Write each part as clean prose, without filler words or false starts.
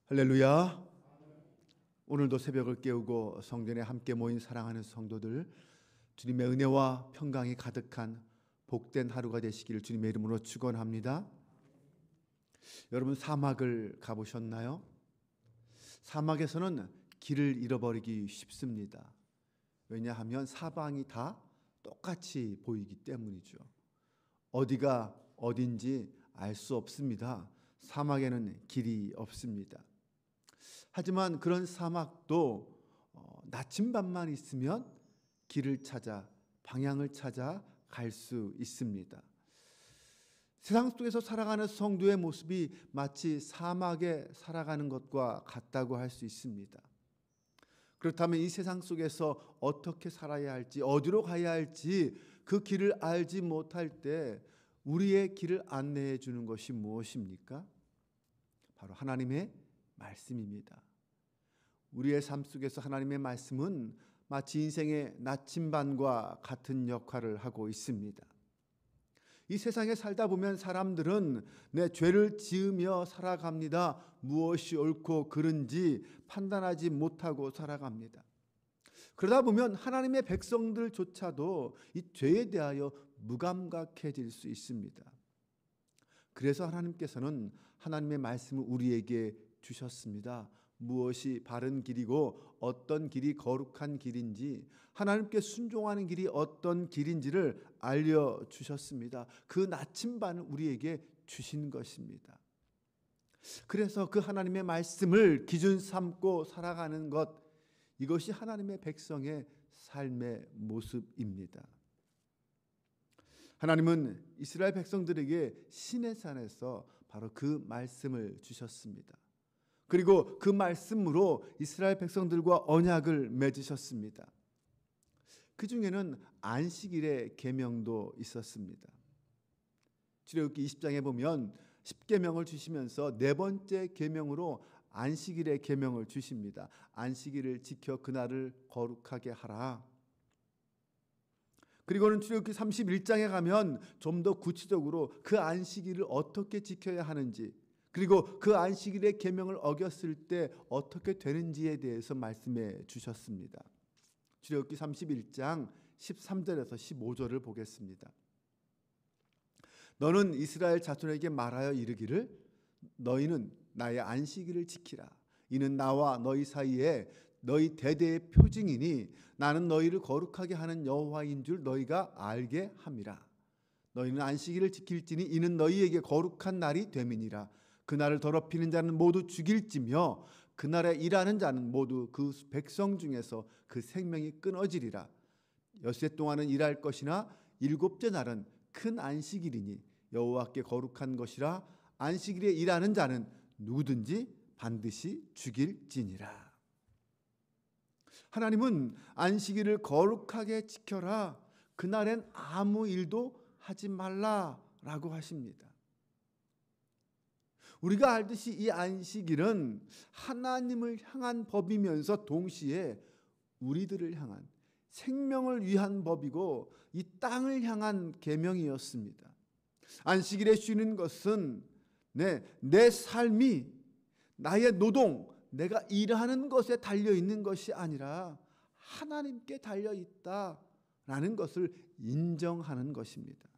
할렐루야. 오늘도 새벽을 깨우고 성전에 함께 모인 사랑하는 성도들, 주님의 은혜와 평강이 가득한 복된 하루가 되시기를 주님의 이름으로 축원합니다. 여러분, 사막을 가보셨나요? 사막에서는 길을 잃어버리기 쉽습니다. 왜냐하면 사방이 다 똑같이 보이기 때문이죠. 어디가 어딘지 알 수 없습니다. 사막에는 길이 없습니다. 하지만 그런 사막도 나침반만 있으면 길을 찾아, 방향을 찾아 갈 수 있습니다. 세상 속에서 살아가는 성도의 모습이 마치 사막에 살아가는 것과 같다고 할 수 있습니다. 그렇다면 이 세상 속에서 어떻게 살아야 할지, 어디로 가야 할지 그 길을 알지 못할 때 우리의 길을 안내해 주는 것이 무엇입니까? 바로 하나님의 말씀입니다. 우리의 삶 속에서 하나님의 말씀은 마치 인생의 나침반과 같은 역할을 하고 있습니다. 이 세상에 살다 보면 사람들은 내 죄를 지으며 살아갑니다. 무엇이 옳고 그른지 판단하지 못하고 살아갑니다. 그러다 보면 하나님의 백성들조차도 이 죄에 대하여 무감각해질 수 있습니다. 그래서 하나님께서는 하나님의 말씀을 우리에게 주셨습니다. 무엇이 바른 길이고 어떤 길이 거룩한 길인지, 하나님께 순종하는 길이 어떤 길인지를 알려주셨습니다. 그 나침반을 우리에게 주신 것입니다. 그래서 그 하나님의 말씀을 기준 삼고 살아가는 것, 이것이 하나님의 백성의 삶의 모습입니다. 하나님은 이스라엘 백성들에게 시내산에서 바로 그 말씀을 주셨습니다. 그리고 그 말씀으로 이스라엘 백성들과 언약을 맺으셨습니다. 그 중에는 안식일의 계명도 있었습니다. 출애굽기 20장에 보면 10계명을 주시면서 네 번째 계명으로 안식일의 계명을 주십니다. 안식일을 지켜 그날을 거룩하게 하라. 그리고는 출애굽기 31장에 가면 좀 더 구체적으로 그 안식일을 어떻게 지켜야 하는지, 그리고 그 안식일의 계명을 어겼을 때 어떻게 되는지에 대해서 말씀해 주셨습니다. 출애굽기 31장 13절에서 15절을 보겠습니다. 너는 이스라엘 자손에게 말하여 이르기를 너희는 나의 안식일을 지키라. 이는 나와 너희 사이에 너희 대대의 표징이니 나는 너희를 거룩하게 하는 여호와인 줄 너희가 알게 함이라. 너희는 안식일을 지킬지니 이는 너희에게 거룩한 날이 됨이니라. 그날을 더럽히는 자는 모두 죽일지며 그날에 일하는 자는 모두 그 백성 중에서 그 생명이 끊어지리라. 엿새 동안은 일할 것이나 일곱째 날은 큰 안식일이니 여호와께 거룩한 것이라. 안식일에 일하는 자는 누구든지 반드시 죽일지니라. 하나님은 안식일을 거룩하게 지켜라. 그날엔 아무 일도 하지 말라라고 하십니다. 우리가 알듯이 이 안식일은 하나님을 향한 법이면서 동시에 우리들을 향한, 생명을 위한 법이고 이 땅을 향한 계명이었습니다. 안식일에 쉬는 것은 내 삶이, 나의 노동, 내가 일하는 것에 달려있는 것이 아니라 하나님께 달려있다라는 것을 인정하는 것입니다.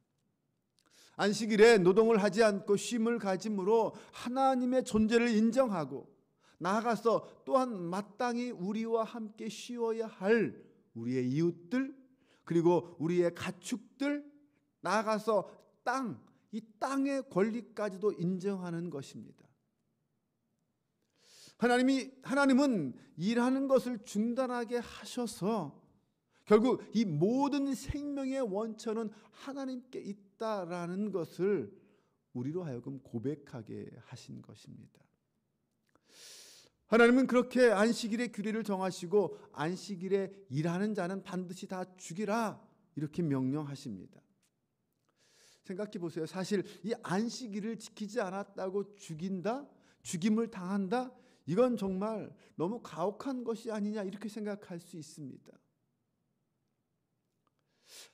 안식일에 노동을 하지 않고 쉼을 가짐으로 하나님의 존재를 인정하고, 나아가서 또한 마땅히 우리와 함께 쉬어야 할 우리의 이웃들, 그리고 우리의 가축들, 나아가서 이 땅의 권리까지도 인정하는 것입니다. 하나님은 일하는 것을 중단하게 하셔서 결국 이 모든 생명의 원천은 하나님께 있다라는 것을 우리로 하여금 고백하게 하신 것입니다. 하나님은 그렇게 안식일의 규례를 정하시고 안식일에 일하는 자는 반드시 다 죽이라 이렇게 명령하십니다. 생각해 보세요. 사실 이 안식일을 지키지 않았다고 죽인다? 죽임을 당한다? 이건 정말 너무 가혹한 것이 아니냐 이렇게 생각할 수 있습니다.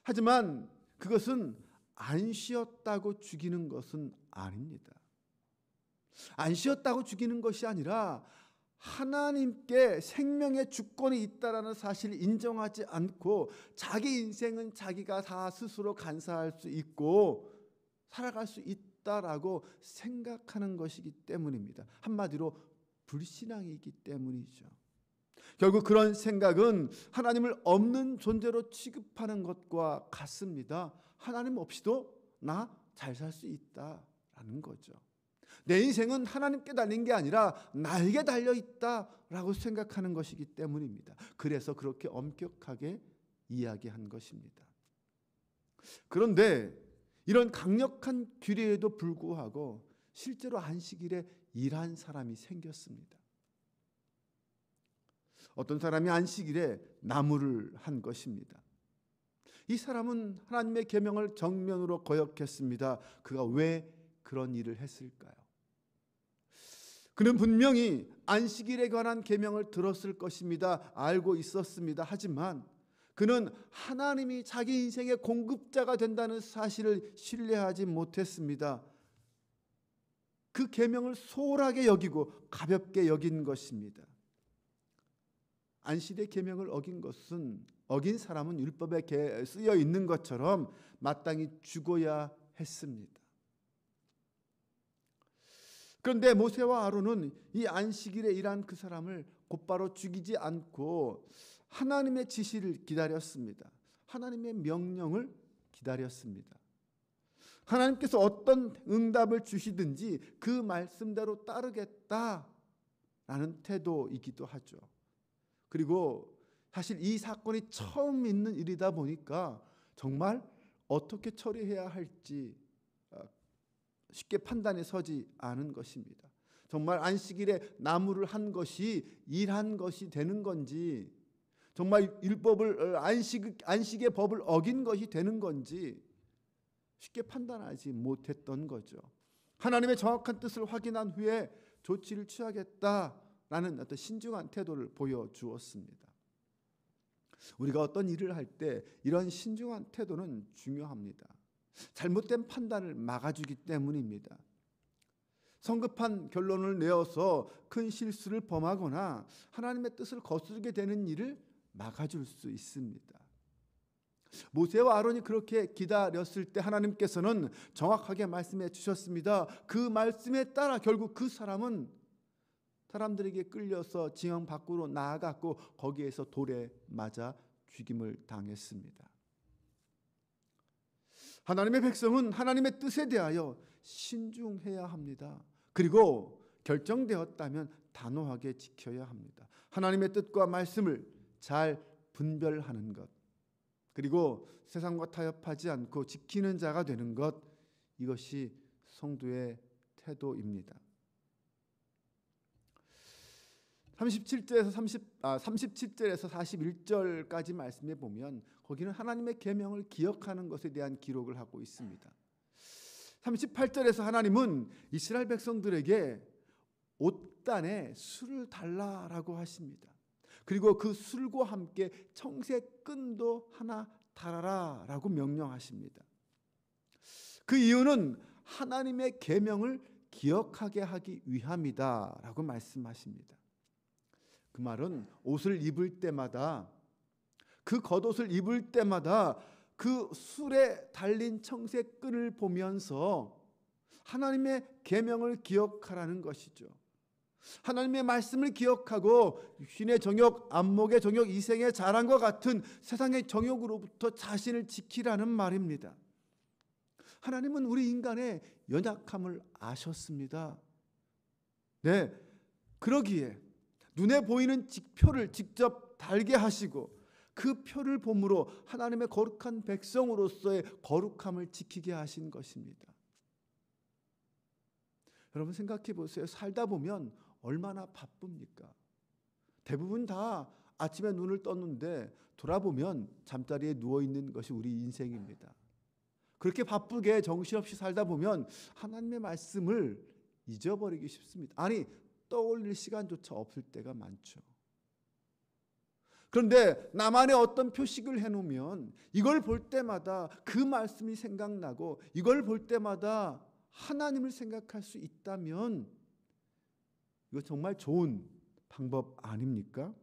하지만 그것은 안 쉬었다고 죽이는 것은 아닙니다. 안 쉬었다고 죽이는 것이 아니라 하나님께 생명의 주권이 있다라는 사실을 인정하지 않고 자기 인생은 자기가 다 스스로 간사할 수 있고 살아갈 수 있다라고 생각하는 것이기 때문입니다. 한마디로 불신앙이기 때문이죠. 결국 그런 생각은 하나님을 없는 존재로 취급하는 것과 같습니다. 하나님 없이도 나 잘 살 수 있다라는 거죠. 내 인생은 하나님께 달린 게 아니라 나에게 달려 있다라고 생각하는 것이기 때문입니다. 그래서 그렇게 엄격하게 이야기한 것입니다. 그런데 이런 강력한 규례에도 불구하고 실제로 안식일에 일한 사람이 생겼습니다. 어떤 사람이 안식일에 나무를 한 것입니다. 이 사람은 하나님의 계명을 정면으로 거역했습니다. 그가 왜 그런 일을 했을까요? 그는 분명히 안식일에 관한 계명을 들었을 것입니다. 알고 있었습니다. 하지만 그는 하나님이 자기 인생의 공급자가 된다는 사실을 신뢰하지 못했습니다. 그 계명을 소홀하게 여기고 가볍게 여긴 것입니다. 안식일의 계명을 어긴 사람은 율법에 쓰여 있는 것처럼 마땅히 죽어야 했습니다. 그런데 모세와 아론은 이 안식일에 일한 그 사람을 곧바로 죽이지 않고 하나님의 지시를 기다렸습니다. 하나님의 명령을 기다렸습니다. 하나님께서 어떤 응답을 주시든지 그 말씀대로 따르겠다라는 태도이기도 하죠. 그리고 사실 이 사건이 처음 있는 일이다 보니까 정말 어떻게 처리해야 할지 쉽게 판단에 서지 않은 것입니다. 정말 안식일에 나무를 한 것이 일한 것이 되는 건지, 정말 율법을 안식의 법을 어긴 것이 되는 건지 쉽게 판단하지 못했던 거죠. 하나님의 정확한 뜻을 확인한 후에 조치를 취하겠다라는 어떤 신중한 태도를 보여주었습니다. 우리가 어떤 일을 할 때 이런 신중한 태도는 중요합니다. 잘못된 판단을 막아주기 때문입니다. 성급한 결론을 내어서 큰 실수를 범하거나 하나님의 뜻을 거스르게 되는 일을 막아줄 수 있습니다. 모세와 아론이 그렇게 기다렸을 때 하나님께서는 정확하게 말씀해 주셨습니다. 그 말씀에 따라 결국 그 사람은 사람들에게 끌려서 징용 밖으로 나아갔고 거기에서 돌에 맞아 죽임을 당했습니다. 하나님의 백성은 하나님의 뜻에 대하여 신중해야 합니다. 그리고 결정되었다면 단호하게 지켜야 합니다. 하나님의 뜻과 말씀을 잘 분별하는 것, 그리고 세상과 타협하지 않고 지키는 자가 되는 것, 이것이 성도의 태도입니다. 37절에서 41절까지 말씀해 보면 거기는 하나님의 계명을 기억하는 것에 대한 기록을 하고 있습니다. 38절에서 하나님은 이스라엘 백성들에게 옷단에 술을 달라라고 하십니다. 그리고 그 술과 함께 청새끈도 하나 달아라라고 명령하십니다. 그 이유는 하나님의 계명을 기억하게 하기 위함이다라고 말씀하십니다. 그 말은 옷을 입을 때마다, 그 겉옷을 입을 때마다 그 술에 달린 청새끈을 보면서 하나님의 계명을 기억하라는 것이죠. 하나님의 말씀을 기억하고 흰의 정욕, 안목의 정욕, 이생의 자랑과 같은 세상의 정욕으로부터 자신을 지키라는 말입니다. 하나님은 우리 인간의 연약함을 아셨습니다. 네, 그러기에 눈에 보이는 표를 직접 달게 하시고 그 표를 봄으로 하나님의 거룩한 백성으로서의 거룩함을 지키게 하신 것입니다. 여러분 생각해 보세요. 살다 보면 얼마나 바쁩니까? 대부분 다 아침에 눈을 떴는데 돌아보면 잠자리에 누워있는 것이 우리 인생입니다. 그렇게 바쁘게 정신없이 살다 보면 하나님의 말씀을 잊어버리기 쉽습니다. 아니, 떠올릴 시간조차 없을 때가 많죠. 그런데 나만의 어떤 표식을 해놓으면 이걸 볼 때마다 그 말씀이 생각나고 이걸 볼 때마다 하나님을 생각할 수 있다면 이거 정말 좋은 방법 아닙니까?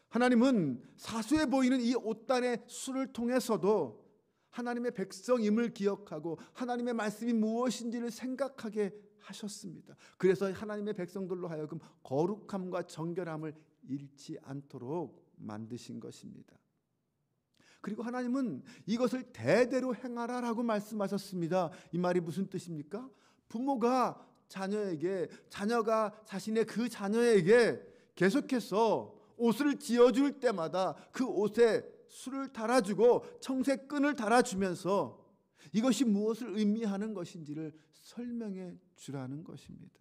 하나님은 사소해 보이는 이 옷단의 수를 통해서도 하나님의 백성임을 기억하고 하나님의 말씀이 무엇인지를 생각하게 하셨습니다. 그래서 하나님의 백성들로 하여금 거룩함과 정결함을 잃지 않도록 만드신 것입니다. 그리고 하나님은 이것을 대대로 행하라라고 말씀하셨습니다. 이 말이 무슨 뜻입니까? 부모가 자녀에게, 자녀가 자신의 그 자녀에게 계속해서 옷을 지어줄 때마다 그 옷에 술을 달아주고 청색끈을 달아주면서 이것이 무엇을 의미하는 것인지를 설명해 주라는 것입니다.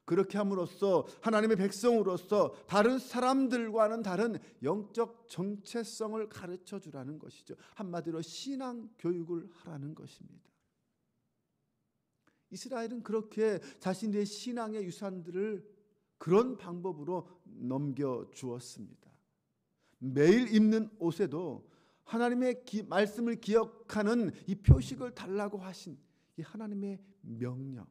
그렇게 함으로써 하나님의 백성으로서 다른 사람들과는 다른 영적 정체성을 가르쳐 주라는 것이죠. 한마디로 신앙 교육을 하라는 것입니다. 이스라엘은 그렇게 자신의 신앙의 유산들을 그런 방법으로 넘겨주었습니다. 매일 입는 옷에도 하나님의 말씀을 기억하는 이 표식을 달라고 하신 이 하나님의 명령.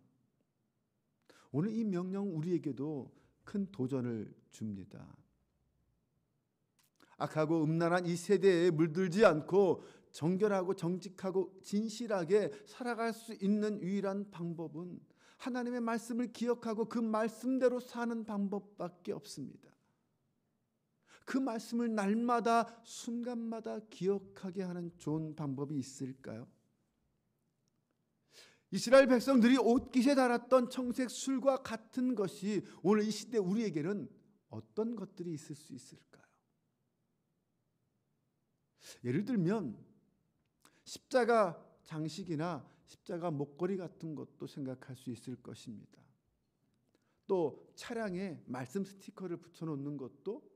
오늘 이 명령 우리에게도 큰 도전을 줍니다. 악하고 음란한 이 세대에 물들지 않고 정결하고 정직하고 진실하게 살아갈 수 있는 유일한 방법은 하나님의 말씀을 기억하고 그 말씀대로 사는 방법밖에 없습니다. 그 말씀을 날마다 순간마다 기억하게 하는 좋은 방법이 있을까요? 이스라엘 백성들이 옷깃에 달았던 청색 술과 같은 것이 오늘 이 시대 우리에게는 어떤 것들이 있을 수 있을까요? 예를 들면 십자가 장식이나 십자가 목걸이 같은 것도 생각할 수 있을 것입니다. 또 차량에 말씀 스티커를 붙여놓는 것도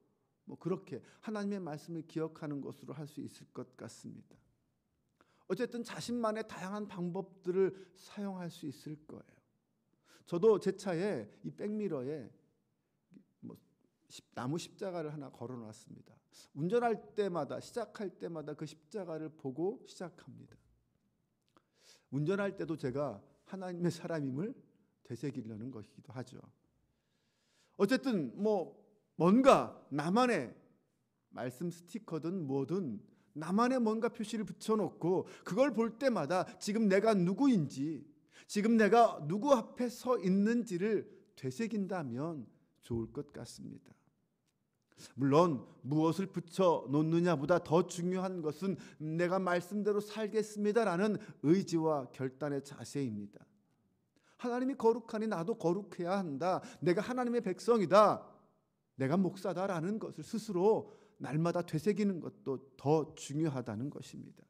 그렇게 하나님의 말씀을 기억하는 것으로 할 수 있을 것 같습니다. 어쨌든 자신만의 다양한 방법들을 사용할 수 있을 거예요. 저도 제 차에 이 백미러에 나무 십자가를 하나 걸어놨습니다. 운전할 때마다 시작할 때마다 그 십자가를 보고 시작합니다. 운전할 때도 제가 하나님의 사람임을 되새기려는 것이기도 하죠. 어쨌든 뭔가 나만의 말씀 스티커든 뭐든 나만의 뭔가 표시를 붙여놓고 그걸 볼 때마다 지금 내가 누구인지, 지금 내가 누구 앞에 서 있는지를 되새긴다면 좋을 것 같습니다. 물론 무엇을 붙여놓느냐보다 더 중요한 것은 내가 말씀대로 살겠습니다라는 의지와 결단의 자세입니다. 하나님이 거룩하니 나도 거룩해야 한다. 내가 하나님의 백성이다. 내가 목사다라는 것을 스스로 날마다 되새기는 것도 더 중요하다는 것입니다.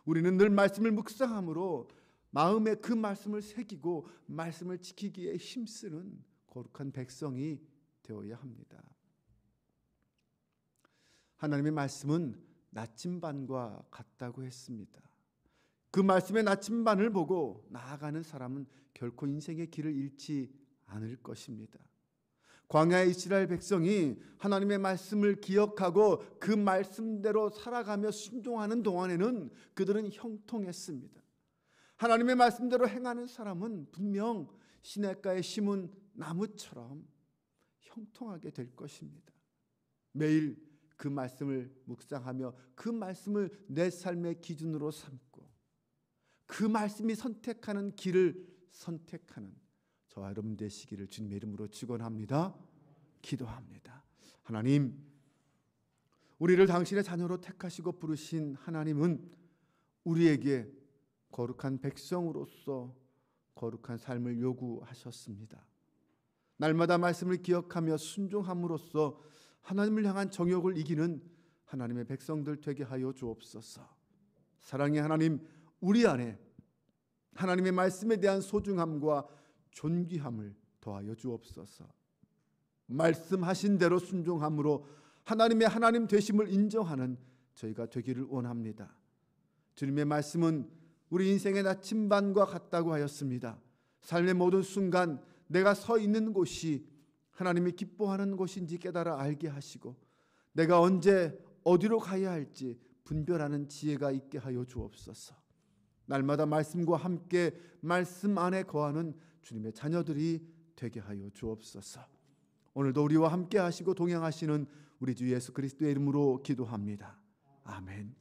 우리는 늘 말씀을 묵상함으로 마음에 그 말씀을 새기고 말씀을 지키기에 힘쓰는 거룩한 백성이 되어야 합니다. 하나님의 말씀은 나침반과 같다고 했습니다. 그 말씀의 나침반을 보고 나아가는 사람은 결코 인생의 길을 잃지 않을 것입니다. 광야의 이스라엘 백성이 하나님의 말씀을 기억하고 그 말씀대로 살아가며 순종하는 동안에는 그들은 형통했습니다. 하나님의 말씀대로 행하는 사람은 분명 시냇가에 심은 나무처럼 형통하게 될 것입니다. 매일 그 말씀을 묵상하며 그 말씀을 내 삶의 기준으로 삼고 그 말씀이 선택하는 길을 선택하는 저와 여러분 되시기를 주님의 이름으로 축원합니다. 기도합니다. 하나님, 우리를 당신의 자녀로 택하시고 부르신 하나님은 우리에게 거룩한 백성으로서 거룩한 삶을 요구하셨습니다. 날마다 말씀을 기억하며 순종함으로써 하나님을 향한 정욕을 이기는 하나님의 백성들 되게 하여 주옵소서. 사랑의 하나님, 우리 안에 하나님의 말씀에 대한 소중함과 존귀함을 더하여 주옵소서. 말씀하신 대로 순종함으로 하나님의 하나님 되심을 인정하는 저희가 되기를 원합니다. 주님의 말씀은 우리 인생의 나침반과 같다고 하였습니다. 삶의 모든 순간 내가 서 있는 곳이 하나님이 기뻐하는 곳인지 깨달아 알게 하시고 내가 언제 어디로 가야 할지 분별하는 지혜가 있게 하여 주옵소서. 날마다 말씀과 함께 말씀 안에 거하는 주님의 자녀들이 되게 하여 주옵소서. 오늘도 우리와 함께 하시고 동행하시는 우리 주 예수 그리스도의 이름으로 기도합니다. 아멘.